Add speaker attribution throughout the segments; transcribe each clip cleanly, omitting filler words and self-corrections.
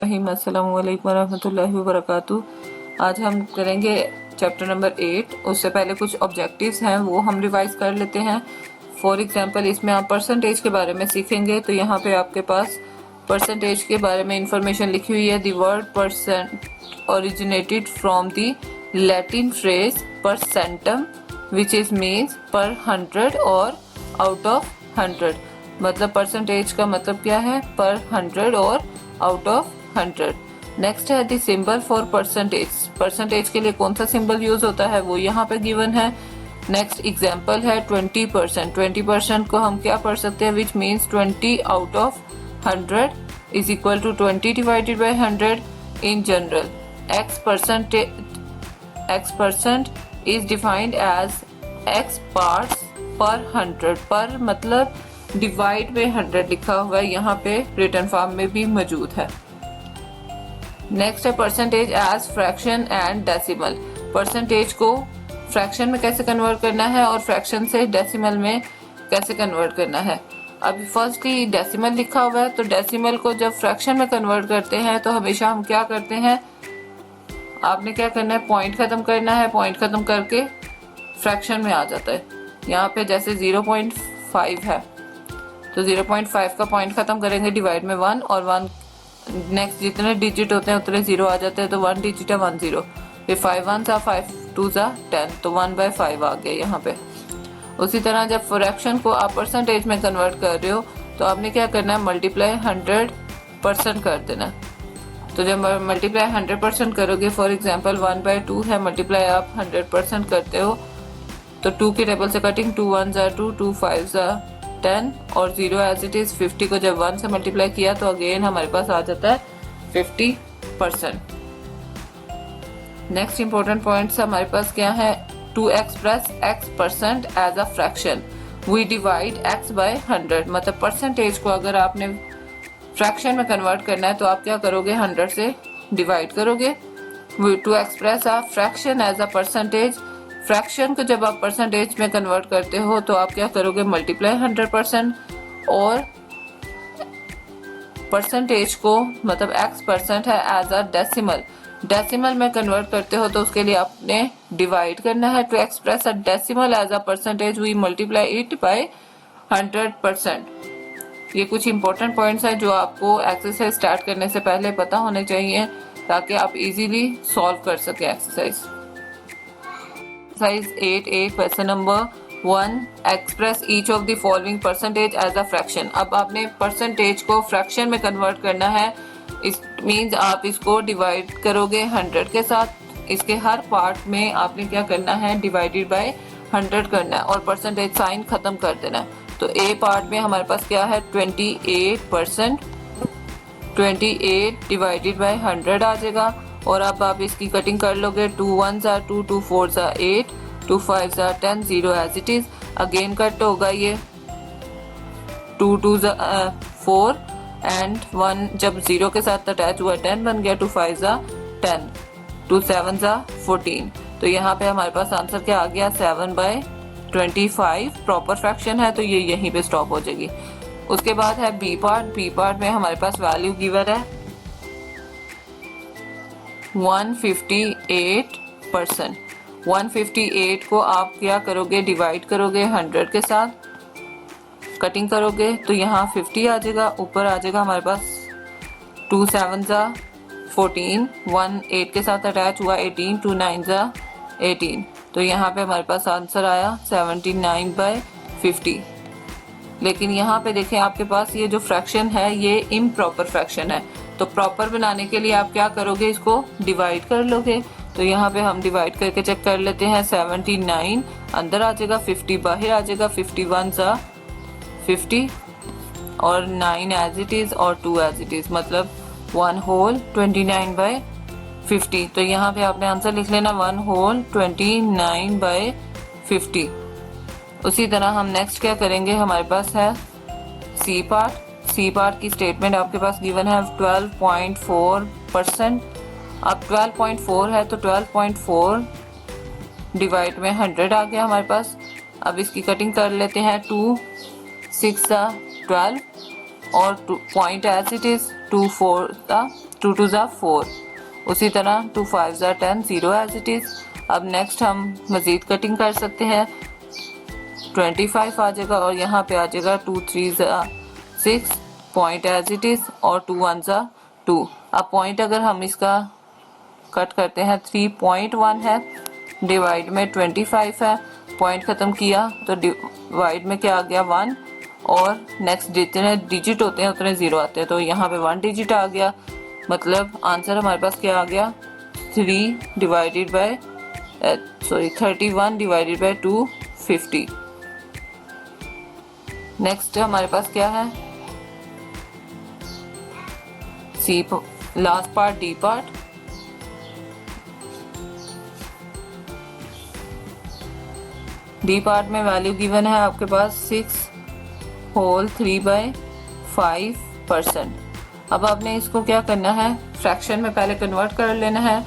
Speaker 1: अस्सलामु अलैकुम वरहमतुल्लाहि वबरकातुहू। आज हम करेंगे चैप्टर नंबर 8। उससे पहले कुछ ऑब्जेक्टिव्स हैं वो हम रिवाइज कर लेते हैं। फॉर एग्जांपल इसमें आप परसेंटेज के बारे में सीखेंगे, तो यहाँ पे आपके पास परसेंटेज के बारे में इंफॉर्मेशन लिखी हुई है। The word percent originated from the Latin phrase percentum which is means per 100 और आउट ऑफ 100। मतलब परसेंटेज का मतलब क्या है? पर 100 और आउट ऑफ 100। नेक्स्ट है the symbol for percentage. Percentage के लिए कौन सा सिंबल यूज होता है वो यहाँ पे गिवन है। नेक्स्ट एग्जांपल है 20%। 20% को हम क्या पढ़ सकते हैं? Which means 20 out of 100 is equal to 20 divided by 100 in general. X percent is defined as X parts per 100। पर मतलब डिवाइड में 100 लिखा हुआ है, यहाँ पे रिटन फॉर्म में भी मौजूद है। नेक्स्ट है percentage as fraction and decimal. Percentage को फ्रैक्शन में कैसे कन्वर्ट करना है और फ्रैक्शन से डेसिमल में कैसे कन्वर्ट करना है। अभी फर्स्ट ही डेसिमल लिखा हुआ है, तो डेसिमल को जब फ्रैक्शन में कन्वर्ट करते हैं तो हमेशा हम क्या करते हैं, आपने क्या करना है, पॉइंट खत्म करना है। पॉइंट खत्म करके फ्रैक्शन में आ जाता है। यहाँ पे जैसे 0.5 है तो 0.5 का पॉइंट खत्म करेंगे डिवाइड में 1 और 1 नेक्स्ट जितने डिजिट होते हैं उतने 0 आ जाते हैं, तो 1 डिजिट है 10। फिर 5 1 5 2 10, तो 1/5 आ गया यहाँ पे। उसी तरह जब फ्रैक्शन को आप परसेंटेज में कन्वर्ट कर रहे हो तो आपने क्या करना है, मल्टीप्लाई 100% कर देना। तो जब मल्टीप्लाई 100% करोगे, फॉर एग्जाम्पल 1/2 है, मल्टीप्लाई आप 100% करते हो तो 2 की टेबल से कटिंग, 2 1 2, 2 5 10 और 0 एज इट इज। 50 को जब 1 से मल्टीप्लाई किया तो अगेन हमारे पास आ जाता है 50%। नेक्स्ट इंपॉर्टेंट पॉइंट्स हमारे पास क्या है, to express X% as a fraction we divide X by 100। मतलब परसेंटेज को अगर आपने फ्रैक्शन में कन्वर्ट करना है तो आप क्या करोगे, 100 से डिवाइड करोगे। To express a fraction as a percentage, fraction को जब आप परसेंटेज में कन्वर्ट करते हो तो आप क्या करोगे, मल्टीप्लाई 100% और परसेंटेज को मतलब X% है एज अ डेसिमल, डेसिमल में कन्वर्ट करते हो तो उसके लिए आपने डिवाइड करना है। To express a decimal as a percentage we multiply it by 100%। ये कुछ इंपॉर्टेंट पॉइंट्स हैं जो आपको एक्सरसाइज स्टार्ट करने से पहले पता होने चाहिए ताकि आप इजीली सॉल्व कर सके exercise. Exercise 8A question number 1, express each of the following percentage as a fraction. अब आपने परसेंटेज को फ्रैक्शन में कन्वर्ट करना है, इस मींस आप इसको डिवाइड करोगे 100 के साथ। इसके हर पार्ट में आपने क्या करना है, डिवाइडेड बाय 100 करना है और परसेंटेज साइन खत्म कर देना है। तो ए पार्ट में हमारे पास क्या है, 28%, 28 डिवाइडेड बाय 100 आ जाएगा। और अब आप इसकी कटिंग कर लोगे, 2 1 2, 2 4 8, 2 5 10, 0 as it is. Again cut होगा ये 2 2 4 एंड 1 जब 0 के साथ अटैच हुआ 10 बन गया, 2 5 10, 2 7 14। तो यहाँ पे हमारे पास आंसर क्या आ गया, 7/25। प्रॉपर फ्रैक्शन है तो ये यहीं पे स्टॉप हो जाएगी। उसके बाद है बी पार्ट। बी पार्ट में हमारे पास वैल्यू गिवन है 158%। 158 को आप क्या करोगे, डिवाइड करोगे 100 के साथ, कटिंग करोगे तो यहाँ 50 आ जाएगा। ऊपर आ जाएगा हमारे पास 2 7 14, 1 8 के साथ अटैच हुआ 18, 2 9 18। तो यहाँ पे हमारे पास आंसर आया 79/50। लेकिन यहाँ पे देखें आपके पास ये जो फ्रैक्शन है ये इम्प्रॉपर फ्रैक्शन है, तो प्रॉपर बनाने के लिए आप क्या करोगे, इसको डिवाइड कर लोगे। तो यहाँ पे हम डिवाइड करके चेक कर लेते हैं, 79 अंदर आ जाएगा, 50 बाहर आ जाएगा, 51 50 और 9 एज इट इज और 2 एज इट इज, मतलब 1 होल 29/50। तो यहाँ पे आपने आंसर लिख लेना 1 होल 29/50। उसी तरह हम नेक्स्ट क्या करेंगे, हमारे पास है सी पार्ट। सी पार्ट की स्टेटमेंट आपके पास गिवन है 12.4%। अब 12.4 है तो 12.4 डिवाइड में 100 आ गया हमारे पास। अब इसकी कटिंग कर लेते हैं, 2 6 12 और पॉइंट एज इट इज, 2 4 2 2 ज़ा 4, उसी तरह 2 5 ज़ा 10, 0 एज इट इज़। अब नेक्स्ट हम मज़ीद कटिंग कर सकते हैं, 25 आ जाएगा और यहाँ पे आ जाएगा 2 3 ज़ा 6, पॉइंट एज इट इज़, और 2 1 ज़ा 2। अब पॉइंट अगर हम इसका कट करते हैं 3.1 है, डिवाइड में 25 है, पॉइंट ख़त्म किया तो डिवाइड में क्या आ गया 1, और नेक्स्ट जितने डिजिट होते हैं उतने ज़ीरो आते हैं, तो यहाँ पे 1 डिजिट आ गया। मतलब आंसर हमारे पास क्या आ गया, 31 डिवाइडेड बाय 250। नेक्स्ट हमारे पास क्या है, c last part, d part. D part में वैल्यू गिवन है आपके पास 6 होल 3/5%। अब आपने इसको क्या करना है, फ्रैक्शन में पहले कन्वर्ट कर लेना है।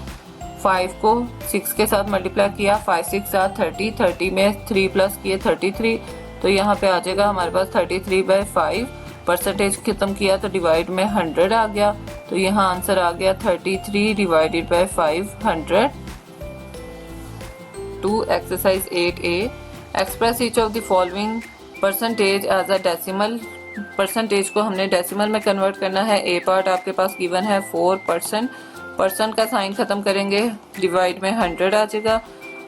Speaker 1: 5 को 6 के साथ मल्टीप्लाई किया, 5 6 30, 30 में 3 प्लस किए 33, तो यहाँ पे आ जाएगा हमारे पास 33/5। परसेंटेज खत्म किया तो डिवाइड में 100 आ गया, तो यहाँ आंसर आ गया 33 divided by 500। Two exercise 8A, express each of the following percentage as a decimal. Percentage को हमने डेसिमल में कन्वर्ट करना है। ए पार्ट आपके पास गिवन है 4%, परसेंट का साइन खत्म करेंगे, डिवाइड में 100 आ जाएगा।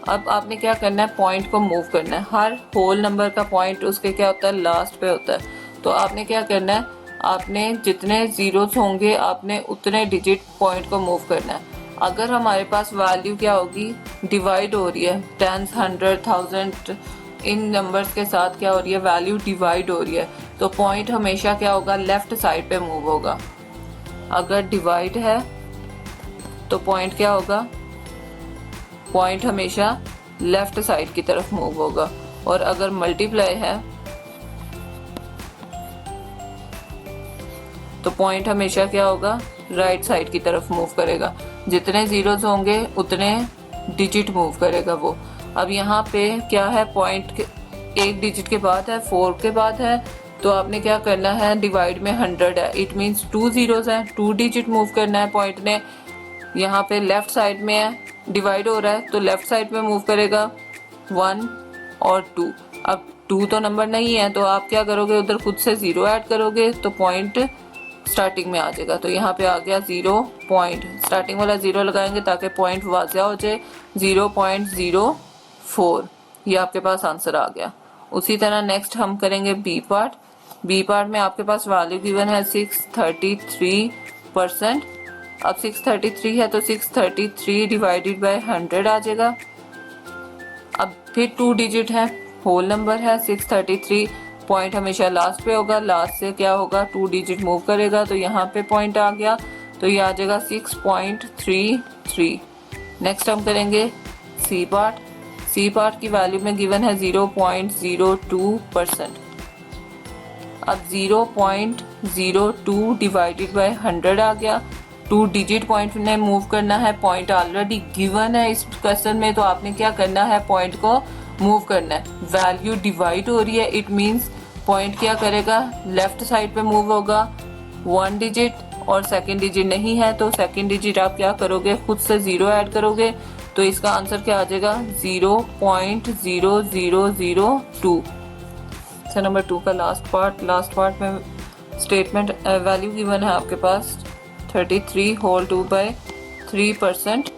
Speaker 1: अब आपने क्या करना है, पॉइंट को मूव करना है। हर होल नंबर का पॉइंट उसके क्या होता है, लास्ट पे होता है। तो आपने क्या करना है, आपने जितने जीरोस होंगे आपने उतने डिजिट पॉइंट को मूव करना है। अगर हमारे पास वैल्यू क्या होगी, डिवाइड हो रही है, 10 100 1000 इन नंबर्स के साथ क्या हो रही है, वैल्यू डिवाइड हो रही है, तो पॉइंट हमेशा क्या होगा, लेफ्ट साइड पे मूव होगा। अगर डिवाइड है तो पॉइंट क्या होगा, पॉइंट हमेशा लेफ्ट साइड की तरफ मूव होगा। और अगर मल्टीप्लाई है तो पॉइंट हमेशा क्या होगा, राइट साइड की तरफ मूव करेगा। जितने जीरोस होंगे उतने डिजिट मूव करेगा वो। अब यहाँ पे क्या है, पॉइंट एक डिजिट के बाद है, 4 के बाद है, तो आपने क्या करना है, डिवाइड में 100 है, इट मीन्स 2 जीरोस हैं, 2 डिजिट मूव करना है पॉइंट ने। यहाँ पे लेफ्ट साइड में है, डिवाइड हो रहा है तो लेफ्ट साइड में मूव करेगा 1 और 2। अब 2 तो नंबर नहीं है, तो आप क्या करोगे, उधर खुद से 0 ऐड करोगे तो पॉइंट स्टार्टिंग में आ जाएगा। तो यहाँ पे आ गया 0 पॉइंट, स्टार्टिंग वाला 0 लगाएंगे ताकि पॉइंट वाज़िया हो जाए, 0.04। ये आपके पास आंसर आ गया। उसी तरह नेक्स्ट हम करेंगे बी पार्ट। बी पार्ट में आपके पास वैल्यू गिवन है 633%। अब 633 है तो 633 डिवाइडेड बाय 100 आ जाएगा। अब फिर 2 डिजिट है, होल नंबर है 633, पॉइंट हमेशा लास्ट पे होगा, लास्ट से क्या होगा, 2 डिजिट मूव करेगा, तो यहाँ पे पॉइंट आ गया, तो ये आ जाएगा 6.33। नेक्स्ट हम करेंगे सी पार्ट। सी पार्ट की वैल्यू में गिवन है 0.02%। अब 0.02 डिवाइडेड बाय 100 आ गया, 2 डिजिट पॉइंट ने मूव करना है, पॉइंट ऑलरेडी गिवन है इस क्वेश्चन में, तो आपने क्या करना है, पॉइंट को मूव करना है। वैल्यू डिवाइड हो रही है, इट मींस पॉइंट क्या करेगा, लेफ्ट साइड पे मूव होगा 1 डिजिट, और सेकंड डिजिट नहीं है तो सेकंड डिजिट आप क्या करोगे, खुद से 0 ऐड करोगे, तो इसका आंसर क्या आ जाएगा, 0.0002। नंबर 2 का लास्ट पार्ट में स्टेटमेंट वैल्यू गिवन है आपके पास 33 होल 2/3%,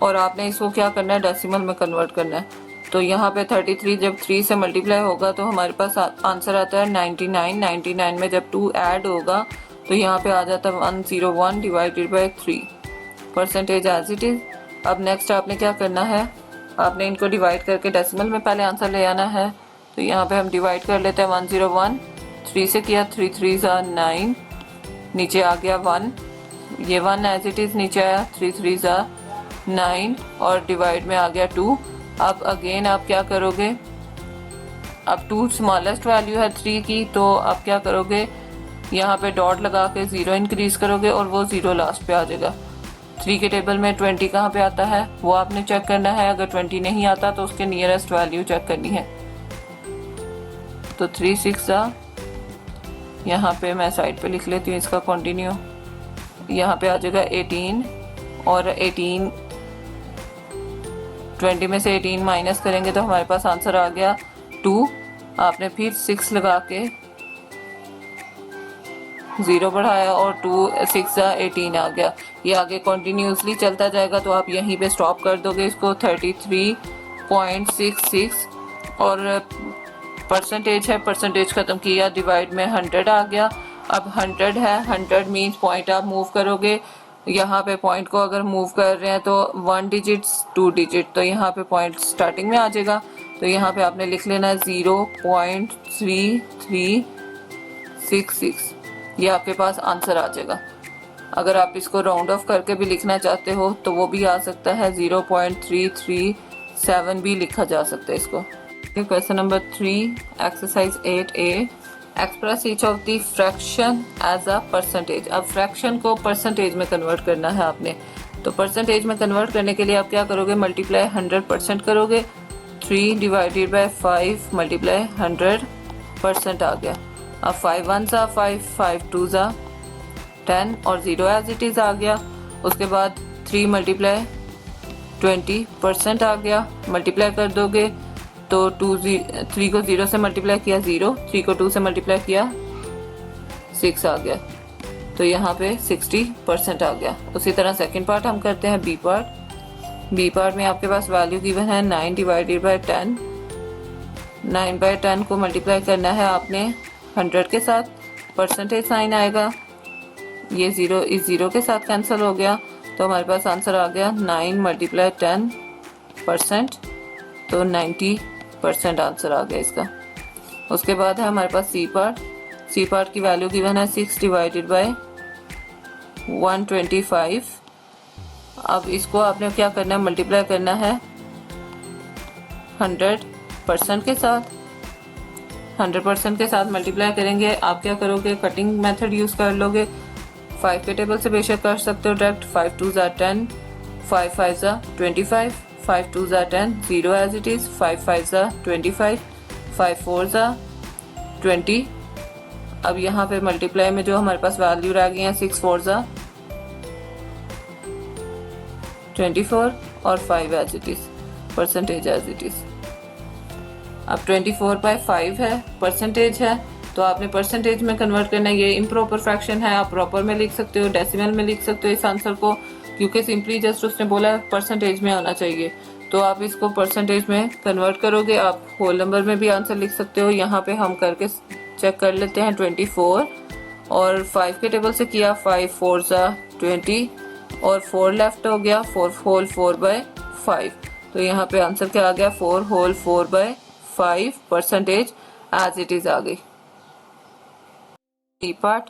Speaker 1: और आपने इसको क्या करना है, डेसिमल में कन्वर्ट करना है। तो यहाँ पे 33 जब 3 से मल्टीप्लाई होगा तो हमारे पास आंसर आता है 99। 99 में जब 2 ऐड होगा तो यहाँ पे आ जाता है 101 divided by 3, percentage as it is. अब नेक्स्ट आपने क्या करना है, आपने इनको डिवाइड करके डेसिमल में पहले आंसर ले आना है। तो यहाँ पे हम डिवाइड कर लेते हैं 101, 3 से किया, 3 3 9, नीचे आ गया 1, ये 1 एज इट इज नीचे आया, 3 3 9, और डिवाइड में आ गया 2। अब अगेन आप क्या करोगे, अब 2 स्मॉलेस्ट वैल्यू है 3 की, तो आप क्या करोगे, यहाँ पे डॉट लगा के 0 इंक्रीज करोगे और वो 0 लास्ट पे आ जाएगा। 3 के टेबल में 20 कहाँ पे आता है वो आपने चेक करना है, अगर 20 नहीं आता तो उसके नियरेस्ट वैल्यू चेक करनी है। तो 3 6 यहाँ पे मैं साइड पे लिख लेती हूँ इसका कंटिन्यू, यहाँ पे आ जाएगा 18 और 18 20 में से 18 माइनस करेंगे तो हमारे पास आंसर आ गया 2। आपने फिर 6 लगा के 0 बढ़ाया और 2 6 18 आ गया। ये आगे कंटिन्यूसली चलता जाएगा तो आप यहीं पे स्टॉप कर दोगे इसको 33.66 और परसेंटेज है, परसेंटेज ख़त्म किया, डिवाइड में 100 आ गया। अब 100 है, 100 मीन्स पॉइंट आप मूव करोगे, यहाँ पे पॉइंट को अगर मूव कर रहे हैं तो 1 डिजिट 2 डिजिट, तो यहाँ पे पॉइंट स्टार्टिंग में आ जाएगा। तो यहाँ पे आपने लिख लेना है 0.3366, ये आपके पास आंसर आ जाएगा। अगर आप इसको राउंड ऑफ करके भी लिखना चाहते हो तो वो भी आ सकता है, 0.337 भी लिखा जा सकता है इसको। Question number 3 exercise 8A, express each of the fraction as a percentage. अब फ्रैक्शन को परसेंटेज में कन्वर्ट करना है आपने, तो परसेंटेज में कन्वर्ट करने के लिए आप क्या करोगे, मल्टीप्लाई 100% करोगे। 3 डिवाइडेड बाय 5 मल्टीप्लाई 100% आ गया। अब 5 1 5, 5 2 10 और 0 एज इट इज़ आ गया। उसके बाद 3 मल्टीप्लाई 20% आ गया। मल्टीप्लाई कर दोगे तो 3 को 0 से मल्टीप्लाई किया 0, 3 को 2 से मल्टीप्लाई किया 6 आ गया। तो यहाँ पे 60% आ गया। उसी तरह सेकंड पार्ट हम करते हैं, बी पार्ट। बी पार्ट में आपके पास वैल्यू गिवन है 9 डिवाइडेड बाय 10। 9 बाय 10 को मल्टीप्लाई करना है आपने 100 के साथ, परसेंटेज साइन आएगा, ये 0 इस 0 के साथ कैंसिल हो गया। तो हमारे पास आंसर आ गया 9 मल्टीप्लाई 10%, तो 90% आंसर आ गया इसका। उसके बाद है हमारे पास सी पार्ट। सी पार्ट की वैल्यू गिवन है 6 डिवाइडेड बाय 125। अब इसको आपने क्या करना है, मल्टीप्लाई करना है 100% के साथ। 100% के साथ मल्टीप्लाई करेंगे, आप क्या करोगे, कटिंग मेथड यूज़ कर लोगे। 5 के टेबल से बेशक कर सकते हो डायरेक्ट। 5 2 10, 5 5 25, 5 2 10, 0 as it is, 5 5 25, 5 4 20। अब यहाँ पे मल्टीप्लाई में जो हमारे पास वैल्यू रह गई है 6 4 24 और 5 as it is, percentage as it is. अब 24 बाय 5 है, परसेंटेज है, तो आपने परसेंटेज में कन्वर्ट करना है। ये इम्प्रॉपर फ्रैक्शन है, आप प्रॉपर में लिख सकते हो, डेसिमल में लिख सकते हो इस आंसर को, क्योंकि सिंपली जस्ट उसने बोला परसेंटेज में आना चाहिए। तो आप इसको परसेंटेज में कन्वर्ट करोगे, आप होल नंबर में भी आंसर लिख सकते हो। यहाँ पे हम करके चेक कर लेते हैं। 24 और 5 के टेबल से किया, 5 4 20 और 4 लेफ्ट हो गया, 4 होल 4 बाय 5। तो यहाँ पे आंसर क्या आ गया, 4 whole 4 by 5, percentage as it is आ गई। D part.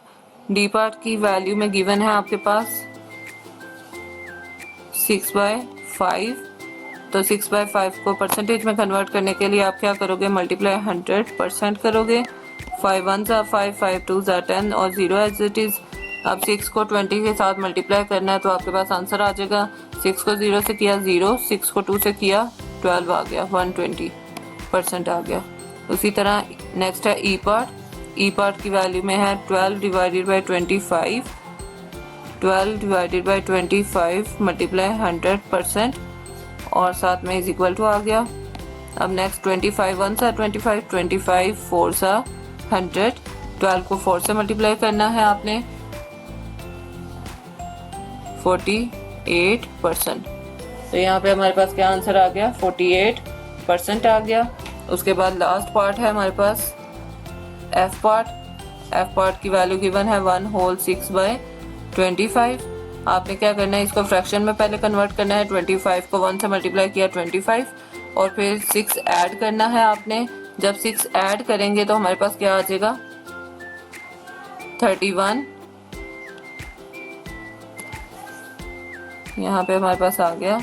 Speaker 1: डी पार्ट की वैल्यू में गिवन है आपके पास 6 बाय 5। तो 6 बाय 5 को परसेंटेज में कन्वर्ट करने के लिए आप क्या करोगे, मल्टीप्लाई 100% करोगे। 5 1 5, 5 2 10 और 0 एज इट इज़। अब 6 को 20 के साथ मल्टीप्लाई करना है तो आपके पास आंसर आ जाएगा। 6 को 0 से किया 0, 6 को 2 से किया 12 आ गया, 120% आ गया। उसी तरह नेक्स्ट है ई पार्ट। ई पार्ट की वैल्यू में है 12 divided by 25। 12 divided by 25 multiply 100% और साथ में इज इक्वल टू आ गया। अब नेक्स्ट 25 1 25, 25 4 100। 12 को 4 से मल्टीप्लाई करना है आपने, 48%। तो यहाँ पे हमारे पास क्या आंसर आ गया, 48% आ गया। उसके बाद लास्ट पार्ट है हमारे पास एफ पार्ट। एफ पार्ट की वैल्यू गिवन है 1 होल 6 बाय 25। आपने क्या करना है, इसको फ्रैक्शन में पहले कन्वर्ट करना है। 25 को 1 से मल्टीप्लाई किया 25 और फिर 6 ऐड करना है आपने। जब 6 ऐड करेंगे तो हमारे पास क्या आ जाएगा, 31। यहाँ पे हमारे पास आ गया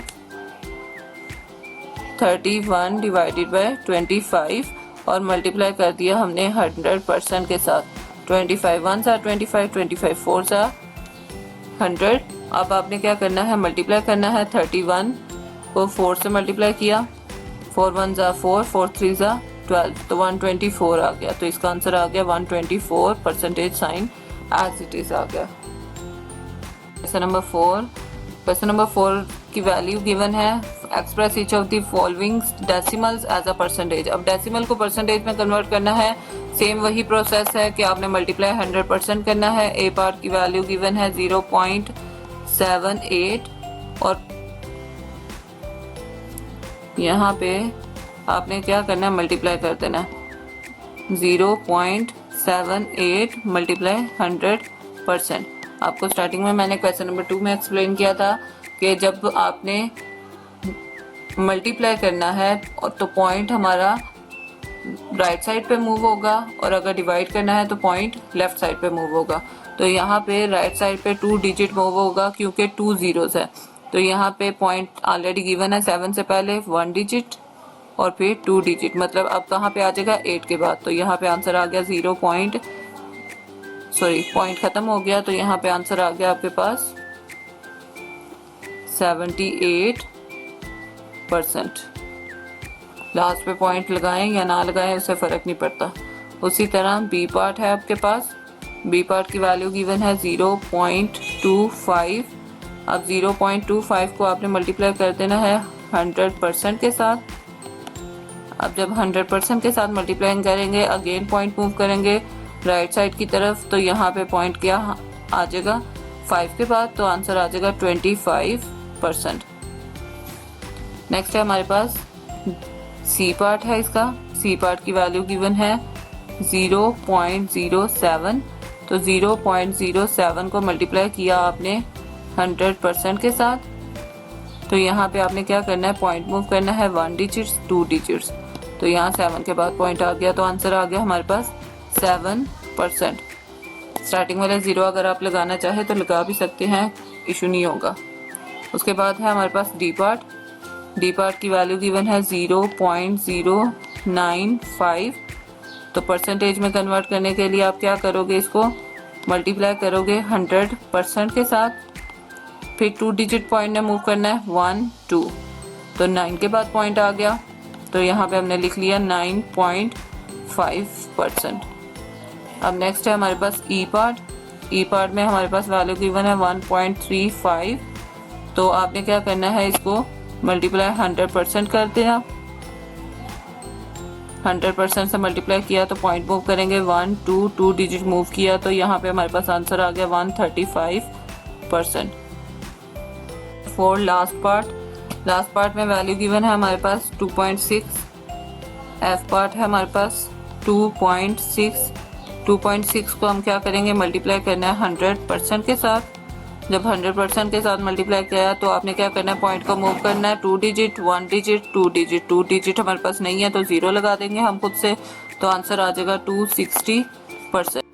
Speaker 1: 31 डिवाइडेड बाय 25 और मल्टीप्लाई कर दिया हमने 100% के साथ। 25 1 25, 25 4 100। अब आपने क्या करना है, मल्टीप्लाई करना है। 31 को 4 से मल्टीप्लाई किया, 4 1 4, 4 3 12, तो 124 आ गया। तो इसका आंसर आ गया 124, percentage sign as it is आ गया। क्वेश्चन नंबर 4 की वैल्यू गिवन है, express each of the following decimals as a percentage. अब डेसिमल को परसेंटेज में कन्वर्ट करना है, सेम वही प्रोसेस है कि आपने मल्टीप्लाई 100% करना है। ए पार्ट की वैल्यू गिवन है 0.78 और यहाँ पे आपने क्या करना है, मल्टीप्लाई कर देना है 0.78 मल्टीप्लाई 100%। आपको स्टार्टिंग में मैंने क्वेश्चन नंबर 2 में एक्सप्लेन किया था कि जब आपने मल्टीप्लाई करना है तो पॉइंट हमारा राइट साइड पे मूव होगा और अगर डिवाइड करना है तो पॉइंट लेफ्ट साइड पे मूव होगा। तो यहाँ पे राइट साइड पे 2 डिजिट मूव होगा क्योंकि 2 जीरोस है। तो यहाँ पे पॉइंट ऑलरेडी गिवन है 7 से पहले 1 डिजिट और फिर 2 डिजिट, मतलब अब कहाँ पे आ जाएगा 8 के बाद। तो यहाँ पे आंसर आ गया पॉइंट खत्म हो गया, तो यहाँ पे आंसर आ गया आपके पास 78%। लास्ट पे पॉइंट लगाएं या ना लगाएं उससे फर्क नहीं पड़ता। उसी तरह बी पार्ट है आपके पास, बी पार्ट की वैल्यू गिवन है 0.25। अब 0.25 को आपने मल्टीप्लाई कर देना है 100% के साथ। अब जब 100% के साथ मल्टीप्लाई करेंगे, अगेन पॉइंट मूव करेंगे राइट साइड की तरफ, तो यहाँ पे पॉइंट क्या आ जाएगा 5 के बाद, तो आंसर आ जाएगा 25%। नेक्स्ट है हमारे पास सी पार्ट है, इसका सी पार्ट की वैल्यू गिवन है 0.07। तो 0.07 को मल्टीप्लाई किया आपने 100% के साथ, तो यहाँ पे आपने क्या करना है, पॉइंट मूव करना है 1 डिजिट्स 2 डिजिट्स। तो यहाँ 7 के बाद पॉइंट आ गया, तो आंसर आ गया हमारे पास 7%। स्टार्टिंग वाला 0 अगर आप लगाना चाहे तो लगा भी सकते हैं, इशू नहीं होगा। उसके बाद है हमारे पास डी पार्ट, डी पार्ट की वैल्यू गिवन है 0.095। तो परसेंटेज में कन्वर्ट करने के लिए आप क्या करोगे, इसको मल्टीप्लाई करोगे 100% के साथ, फिर 2 डिजिट पॉइंट ने मूव करना है 1 2, तो 9 के बाद पॉइंट आ गया, तो यहाँ पे हमने लिख लिया 9.5%। अब नेक्स्ट है हमारे पास ई पार्ट, ई पार्ट में हमारे पास वैल्यू गिवन है 1.35। तो आपने क्या करना है, इसको मल्टीप्लाई 100% कर देना, 100% से मल्टीप्लाई किया तो पॉइंट मूव करेंगे 1 2 2 डिजिट मूव किया, तो यहाँ पे हमारे पास आंसर आ गया 135%। फॉर लास्ट पार्ट में वैल्यू गिवन है हमारे पास 2.6। एफ पार्ट है हमारे पास 2.6। 2.6 को हम क्या करेंगे, मल्टीप्लाई करना है 100% के साथ। जब 100% के साथ मल्टीप्लाई किया तो आपने क्या करना है, पॉइंट को मूव करना है 2 डिजिट 1 डिजिट 2 डिजिट। 2 डिजिट हमारे पास नहीं है तो 0 लगा देंगे हम खुद से, तो आंसर आ जाएगा 260%।